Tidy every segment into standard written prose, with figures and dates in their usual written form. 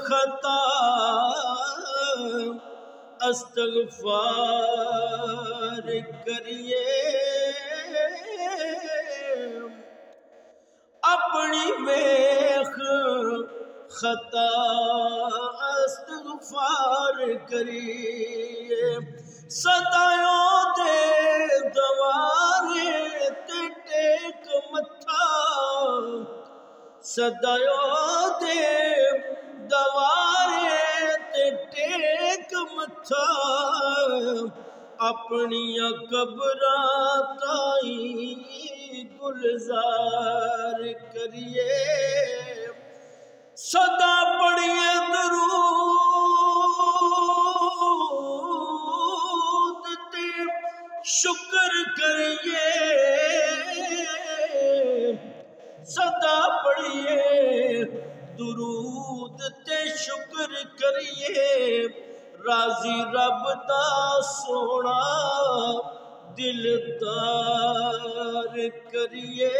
خطا استغفار کریے اپنی ویخ خطا استغفار کریے صدایوں دے دوارے تے ٹیک متھا صدایوں دے دوارے تے ٹیک متھا اپنی قبراں تائیں گلزار کریے صدا پڑھیے درود تے شکر کریے صدا پڑھیے درود تے شکر کریے راضی رب دا سونا دلدار کریے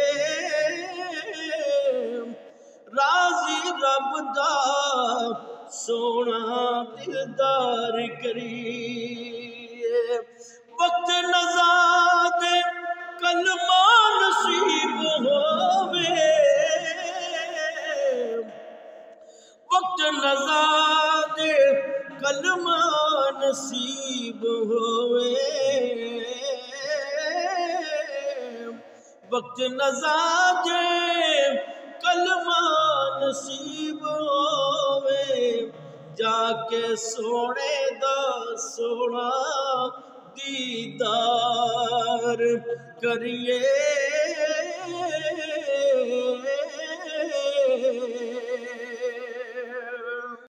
راضی رب دا سونا دلدار کریے وقت نزاد کلمہ نصیب ہووے وقت نزاد کلمہ نصیب ہوئے وقت نزاد کلمہ نصیب ہوئے جا کے سونے دا سونا دیدار کریے